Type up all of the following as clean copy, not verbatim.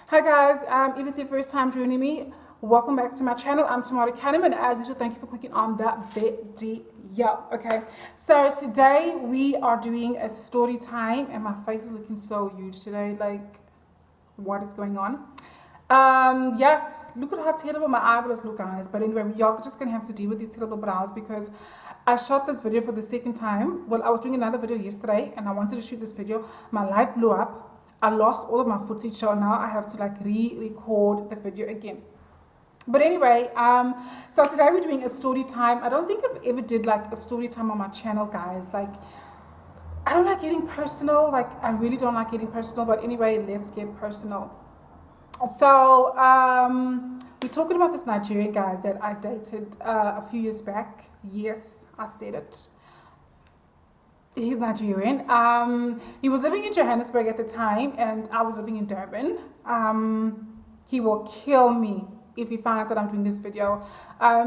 Hi guys, if it's your first time joining me, welcome back to my channel. I'm tamaracanham, and as usual, thank you for clicking on that video. Okay, so today we are doing a story time, and my face is looking so huge today. Like, what is going on? Yeah, look at how terrible my eyebrows look, guys. But anyway, y'all just gonna have to deal with these terrible brows because I shot this video for the second time. Well, I was doing another video yesterday, and I wanted to shoot this video. My light blew up. I lost all of my footage, so now I have to like re-record the video again. But anyway, so today we're doing a story time. I don't think I've ever did like a story time on my channel, guys. Like, I don't like getting personal. Like, I really don't like getting personal. But anyway, let's get personal. So, we're talking about this Nigerian guy that I dated a few years back. Yes, I said it. He's Nigerian. He was living in Johannesburg at the time, and I was living in Durban. He will kill me if he finds that I'm doing this video.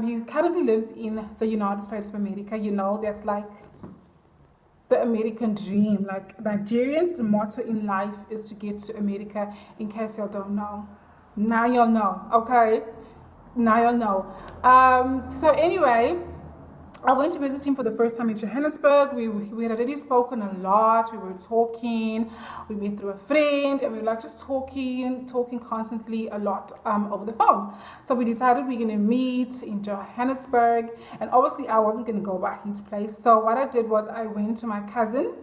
He currently lives in the United States of America. You know, that's like the American dream. Like, Nigerians' motto in life is to get to America, in case y'all don't know. Now y'all know, okay? Now y'all know. So anyway, I went to visit him for the first time in Johannesburg. We had already spoken a lot. We were talking. We met through a friend, and we were like just talking constantly a lot over the phone. So we decided we're gonna meet in Johannesburg, and obviously I wasn't gonna go by his place. So what I did was I went to my cousin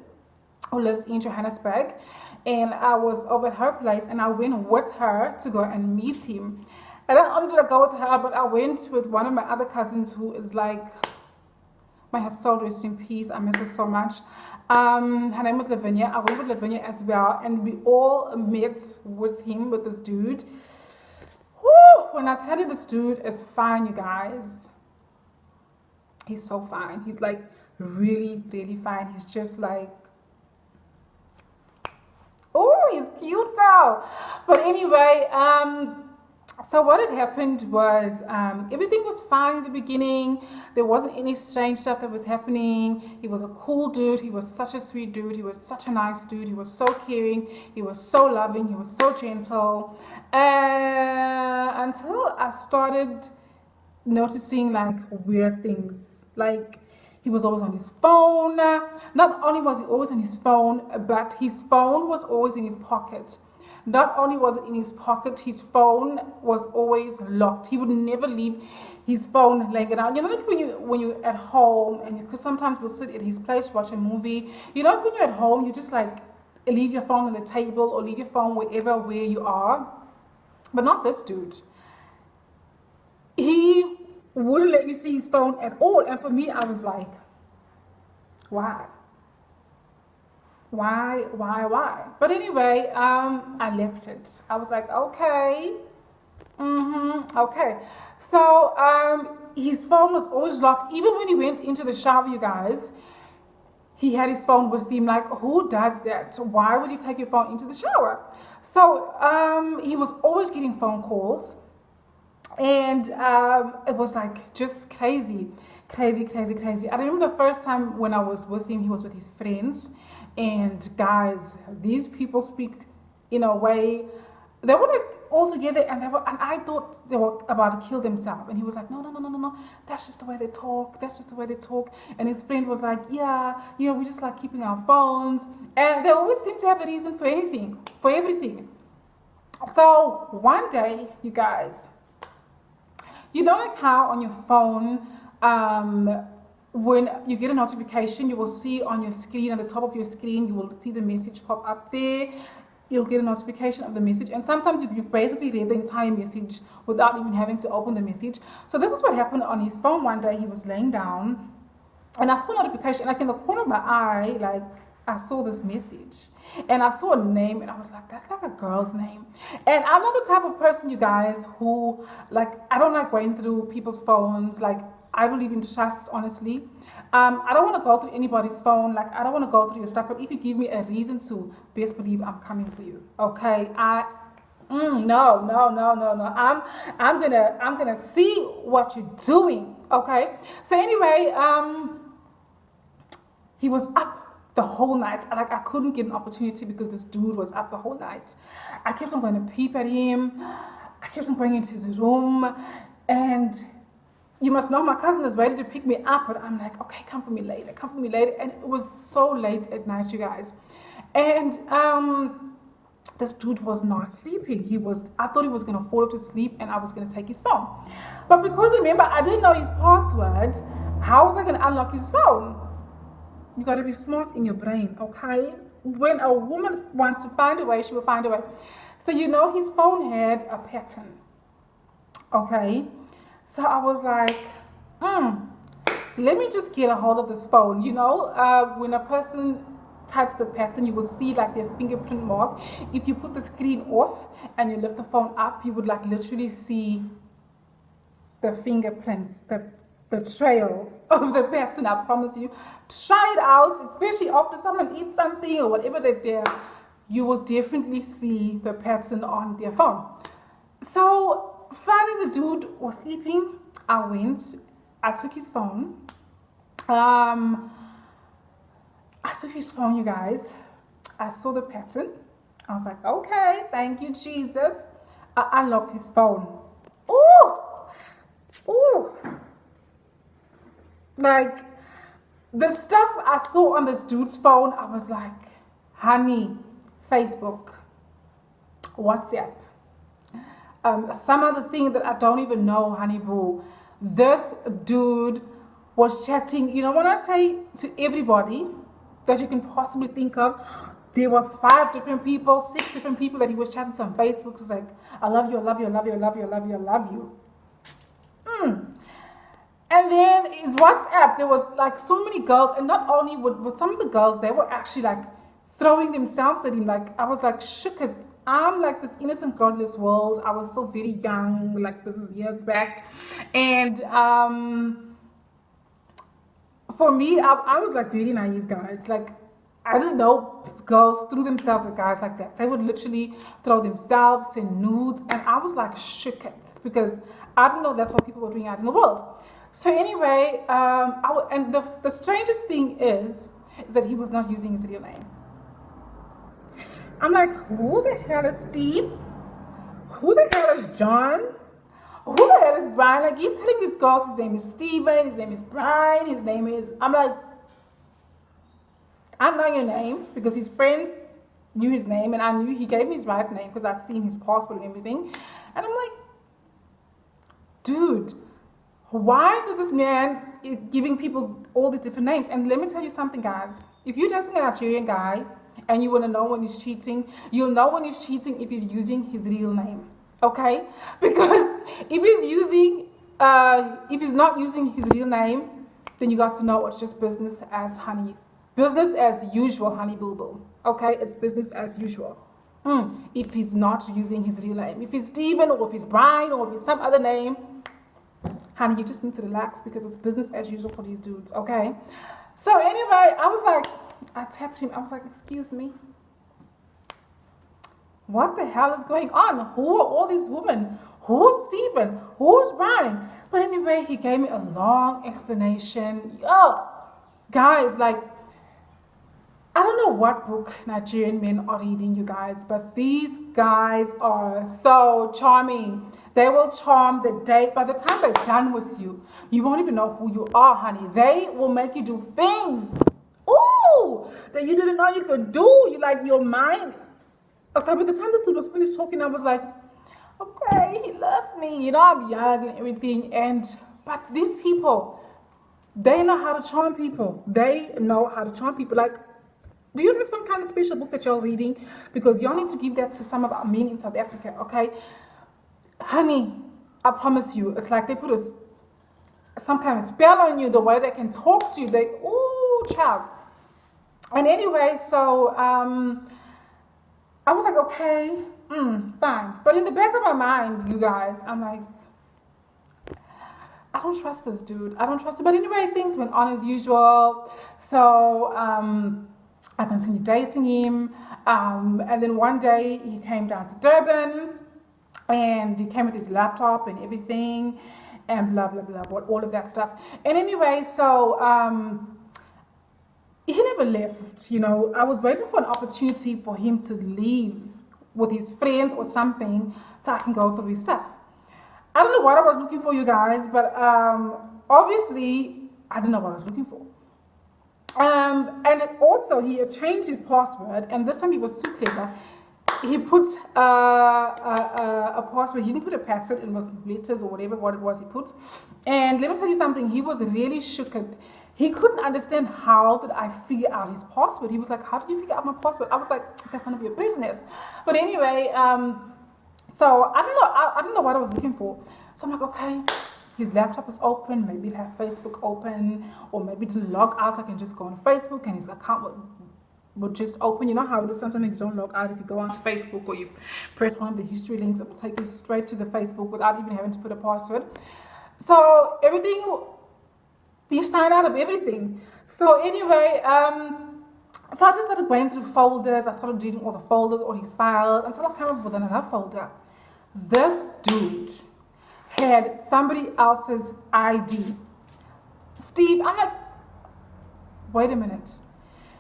who lives in Johannesburg, and I was over at her place, and I went with her to go and meet him. And not only did I go with her, but I went with one of my other cousins who is like, may her soul rest in peace. I miss her so much. Her name was Lavinia. I went with Lavinia as well, and we all met with him, with this dude. Whew, when I tell you this dude is fine, you guys. He's so fine. He's like really, really fine. He's just like, oh, he's cute, girl. But anyway, so what had happened was everything was fine in the beginning. There wasn't any strange stuff that was happening. He was a cool dude. He was such a sweet dude. He was such a nice dude. He was so caring. He was so loving. He was so gentle. Until I started noticing like weird things. Like, he was always on his phone. Not only was he always on his phone, but his phone was always in his pocket. Not only was it in his pocket, his phone was always locked. He would never leave his phone laying around. You know, like when you're at home, and because sometimes we'll sit at his place, watch a movie. You know, when you're at home, you just like leave your phone on the table or leave your phone where you are. But not this dude. He wouldn't let you see his phone at all. And for me, I was like, why? Why? But anyway, I left it. I was like, okay. Okay. So, his phone was always locked. Even when he went into the shower, you guys, he had his phone with him. Like, who does that? Why would you take your phone into the shower? So, he was always getting phone calls. And it was like just crazy. I remember the first time when I was with him, he was with his friends. And guys, these people speak in a way, they were like all together, and I thought they were about to kill themselves. And he was like, no, that's just the way they talk. And his friend was like, yeah, you know, we just like keeping our phones. And they always seem to have a reason for everything. So one day, you guys, you know, like how on your phone, when you get a notification, you will see on your screen, at the top of your screen, you will see the message pop up there. You'll get a notification of the message, and sometimes you've basically read the entire message without even having to open the message. So this is what happened on his phone one day. He was laying down, and I saw a notification, like in the corner of my eye, like I saw this message, and I saw a name, and I was like, that's like a girl's name. And I'm not the type of person, you guys, who, like, I don't like going through people's phones. Like, I believe in trust, honestly. I don't want to go through anybody's phone. Like, I don't want to go through your stuff. But if you give me a reason to, best believe I'm coming for you. Okay? No. I'm gonna see what you're doing. Okay? So anyway, he was up the whole night. Like, I couldn't get an opportunity because this dude was up the whole night. I kept on going to peep at him. I kept on going into his room. And you must know my cousin is ready to pick me up. But I'm like, okay, come for me later. Come for me later. And it was so late at night, you guys. And this dude was not sleeping. I thought he was going to fall to sleep and I was going to take his phone. But because, remember, I didn't know his password, how was I going to unlock his phone? You got to be smart in your brain, okay? When a woman wants to find a way, she will find a way. So, you know, his phone had a pattern, okay? So I was like, let me just get a hold of this phone. You know, when a person types the pattern, you will see like their fingerprint mark. If you put the screen off and you lift the phone up, you would like literally see the fingerprints, the trail of the pattern. I promise you. Try it out, especially after someone eats something or whatever they're there. You will definitely see the pattern on their phone. So finally the dude was sleeping. I took his phone. I took his phone, you guys. I saw the pattern. I was like, okay, thank you, Jesus. I unlocked his phone. Ooh. Like, the stuff I saw on this dude's phone, I was like, honey, Facebook, WhatsApp, some other thing that I don't even know, honey boo. This dude was chatting, you know, when I say to everybody that you can possibly think of, there were 5 different people, 6 different people that he was chatting to on Facebook. It's like, I love you, I love you, I love you, I love you, I love you, I love you. And then his WhatsApp, there was like so many girls, and not only with some of the girls, they were actually like throwing themselves at him. Like, I was like shook at, I'm like this innocent girl in this world. I was so very young, like this was years back. And for me, I was like very naive, guys. Like, I didn't know girls threw themselves at guys like that. They would literally throw themselves in nudes, and I was like shook at, because I didn't know that's what people were doing out in the world. So anyway, and the strangest thing is that he was not using his real name. I'm like, who the hell is Steve? Who the hell is John? Who the hell is Brian? Like, he's telling these girls his name is Steven, his name is Brian, his name is, I'm like, I know your name, because his friends knew his name, and I knew he gave me his right name because I'd seen his passport and everything. And I'm like, dude, why does this man giving people all these different names? And let me tell you something, guys. If you're dating a Nigerian guy and you want to know when he's cheating, you'll know when he's cheating if he's using his real name, okay? Because if he's not using his real name, then you got to know it's just business as usual, honey boo boo. Okay, it's business as usual. If he's not using his real name, if he's Steven or if he's Brian or if it's some other name, honey, you just need to relax, because it's business as usual for these dudes, okay? So anyway, I tapped him. I was like, excuse me. What the hell is going on? Who are all these women? Who's Steven? Who's Brian? But anyway, he gave me a long explanation. Yo, guys, like, I don't know what book Nigerian men are reading, you guys, but these guys are so charming. They will charm the day. By the time they're done with you, you won't even know who you are, honey. They will make you do things, that you didn't know you could do. You like your mind. Okay, by the time this dude was finished talking, I was like, okay, he loves me. You know, I'm young and everything. But these people, they know how to charm people. They know how to charm people. Like, do you have some kind of special book that you're reading? Because y'all need to give that to some of our men in South Africa, okay? Honey, I promise you, it's like they put some kind of spell on you, the way they can talk to you. Child. And anyway, so I was like, okay, fine. But in the back of my mind, you guys, I'm like, I don't trust this dude. I don't trust him. But anyway, things went on as usual. So I continued dating him. And then one day he came down to Durban, and he came with his laptop and everything, and blah, blah, blah, all of that stuff. And anyway, so he never left, you know. I was waiting for an opportunity for him to leave with his friends or something so I can go through his stuff. I don't know what I was looking for, you guys, but obviously I didn't know what I was looking for. And also, he had changed his password, and this time he was so clever. He put a password. He didn't put a pattern. It was letters or whatever what it was he put. And let me tell you something. He was really shook. He couldn't understand how did I figure out his password. He was like, "How did you figure out my password?" I was like, "That's none of your business." But anyway, so I don't know. I don't know what I was looking for. So I'm like, okay. His laptop is open, maybe he'll have Facebook open, or maybe to log out, I can just go on Facebook and his account would just open. You know how it is, sometimes you don't log out if you go onto Facebook or you press one of the history links, it will take you straight to the Facebook without even having to put a password. So everything, he signed out of everything. So anyway, so I just started going through folders. I started reading all the folders, all his files, until I came up with another folder. This dude had somebody else's ID. Steve, I'm like, wait a minute.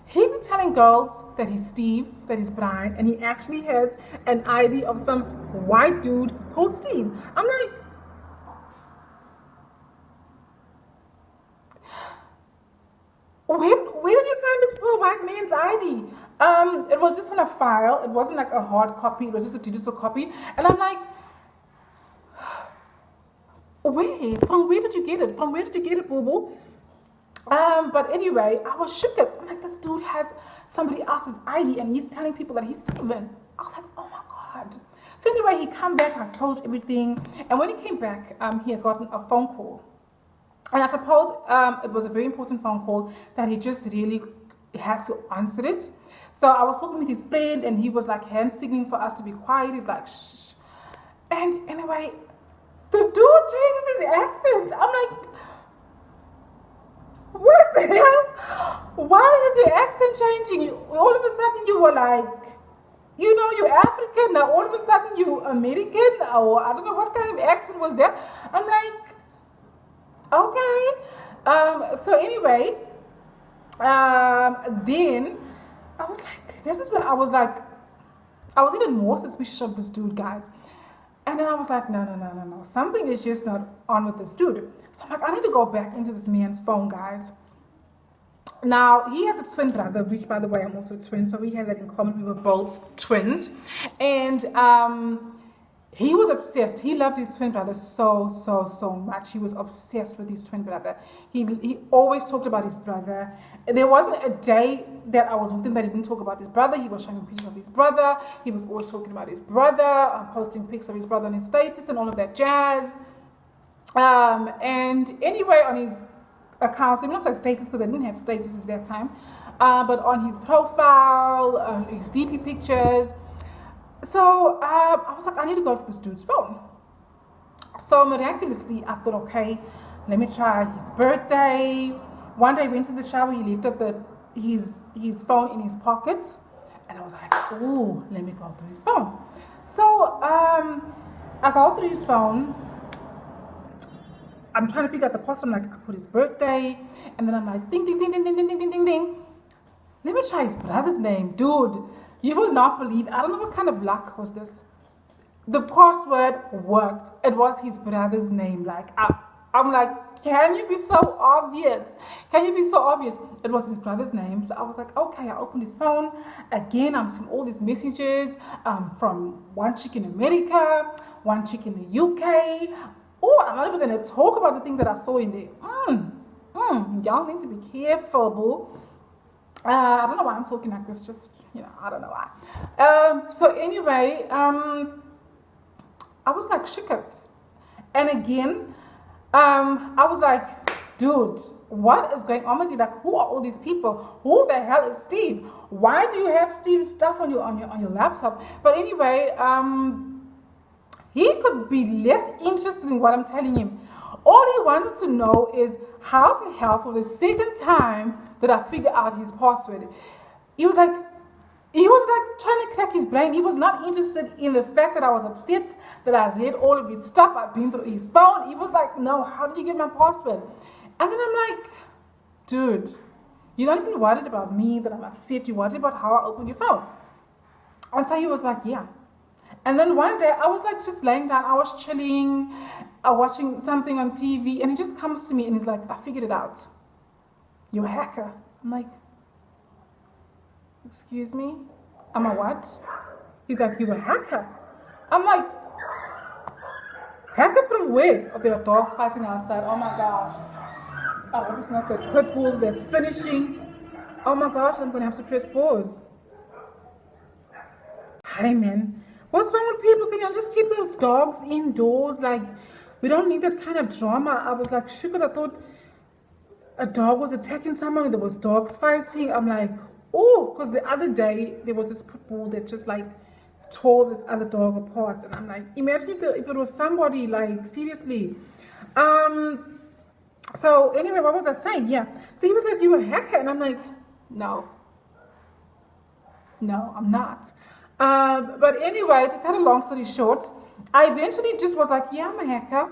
He be telling girls that he's Steve, that he's Brian, and he actually has an ID of some white dude called Steve. I'm like, where did you find this poor white man's ID? It was just on a file. It wasn't like a hard copy. It was just a digital copy. And I'm like, where? From where did you get it? From where did you get it, boo-boo? But anyway, I was shook. I'm like, this dude has somebody else's ID and he's telling people that he's Steven. I was like, oh my God. So anyway, he came back, I closed everything. And when he came back, he had gotten a phone call. And I suppose it was a very important phone call that he just really had to answer it. So I was talking with his friend and he was like hand signaling for us to be quiet. He's like, shh, shh. And anyway, the dude changes his accent. I'm like, what the hell? Why is your accent changing? All of a sudden you were like, you know, you're African. Now all of a sudden you're American. Or I don't know what kind of accent was that. I'm like, okay. So anyway, then I was like, this is when I was like, I was even more suspicious of this dude, guys. And then I was like, no. Something is just not on with this dude. So I'm like, I need to go back into this man's phone, guys. Now, he has a twin brother, which, by the way, I'm also a twin. So we had that in common. We were both twins. And he was obsessed. He loved his twin brother so much. He was obsessed with his twin brother. He always talked about his brother. There wasn't a day that I was with him that he didn't talk about his brother. He was showing me pictures of his brother. He was always talking about his brother, posting pics of his brother on his status and all of that jazz. And anyway, on his accounts, even not like status because I didn't have statuses that time, but on his profile, his DP pictures. So I was like, I need to go to this dude's phone. So miraculously, I thought, okay, let me try his birthday. One day I went to the shower, he left his phone in his pocket. And I was like, oh, let me go through his phone. So I go through his phone. I'm trying to figure out the password. I'm like, I put his birthday. And then I'm like, ding, ding, ding, ding, ding, ding, ding, ding, ding. Let me try his brother's name. Dude, you will not believe, I don't know what kind of luck was this. The password worked. It was his brother's name. Like, I'm like, can you be so obvious? Can you be so obvious? It was his brother's name. So I was like, okay, I opened his phone. Again, I'm seeing all these messages from one chick in America, one chick in the UK. Oh, I'm not even going to talk about the things that I saw in there. Y'all need to be careful, boo. I don't know why I'm talking like this, just, you know, I don't know why. So anyway, I was like shook up. And again, I was like, dude, what is going on with you? Like, who are all these people? Who the hell is Steve? Why do you have Steve's stuff on your laptop? But anyway, he could be less interested in what I'm telling him. All he wanted to know is how the hell for the second time did I figure out his password. He was like trying to crack his brain. He was not interested in the fact that I was upset that I read all of his stuff. I've been through his phone. He was like, no, how did you get my password? And then I'm like, dude, You're not even worried about me, that I'm upset. You're worried about how I open your phone. And so he was like, yeah. And then one day I was like just laying down, I was chilling, watching something on TV, and he just comes to me and he's like, I figured it out. You're a hacker. I'm like, excuse me? I'm a what? He's like, you're a hacker. I'm like, hacker from where? Oh, there are dogs fighting outside. Oh my gosh. I hope it's not the pit bull that's finishing. Oh my gosh, I'm gonna have to press pause. Hey man, what's wrong with people? Can you just keep those dogs indoors? Like, we don't need that kind of drama. I was like, shoot, I thought a dog was attacking someone and there was dogs fighting. I'm like, oh, because the other day there was this pit bull that just like tore this other dog apart. And I'm like, imagine if it was somebody, like, seriously. So anyway, what was I saying? Yeah. So he was like, you a hacker? And I'm like, no, I'm not. But anyway, to cut a long story short, I eventually just was like, yeah, I'm a hacker.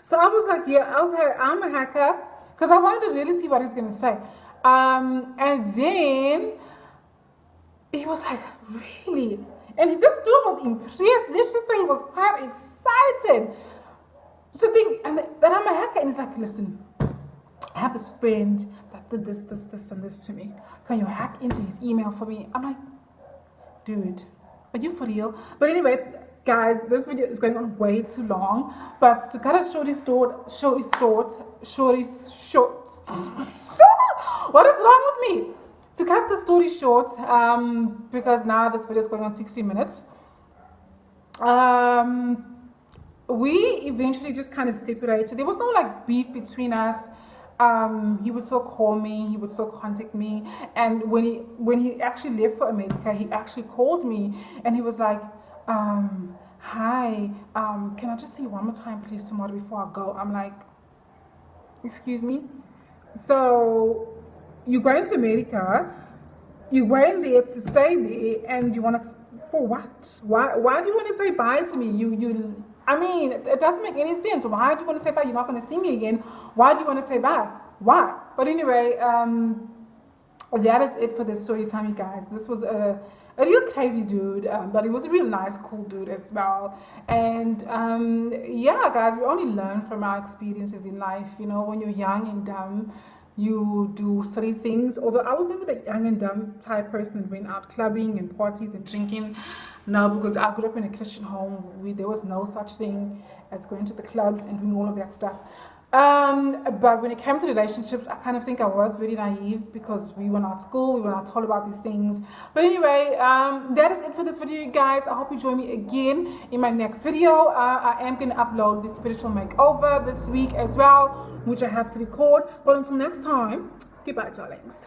So I was like, yeah, okay, I'm a hacker. Because I wanted to really see what he's going to say. And then he was like, really? And this dude was impressed. Let's just say he was quite excited. So think, and that I'm a hacker. And he's like, listen, I have this friend that did this, and this to me. Can you hack into his email for me? I'm like, dude, are you for real? But anyway, guys, this video is going on way too long. But to cut a what is wrong with me? To cut the story short, because now this video is going on 60 minutes. We eventually just kind of separated. There was no like beef between us. He would still call me, he would still contact me, and when he actually left for America, he actually called me and he was like, hi, can I just see you one more time please tomorrow before I go? I'm like, excuse me? So you're going to America, you're going there to stay there, and you want to, for what? Why do you want to say bye to me? I mean, it doesn't make any sense. Why do you want to say bye? You're not going to see me again. Why do you want to say bye? Why? But anyway, that is it for this story time, you guys. This was a real crazy dude, but he was a real nice, cool dude as well. And yeah, guys, we only learn from our experiences in life. You know, when you're young and dumb, you do silly things. Although I was never the young and dumb type person that went out clubbing and parties and drinking. No, because I grew up in a Christian home. There was no such thing as going to the clubs and doing all of that stuff. But when it came to relationships, I kind of think I was very naive because we were not school, we were not told about these things. But anyway, that is it for this video, you guys. I hope you join me again in my next video. I am going to upload the spiritual makeover this week as well, which I have to record. But until next time, goodbye, darlings.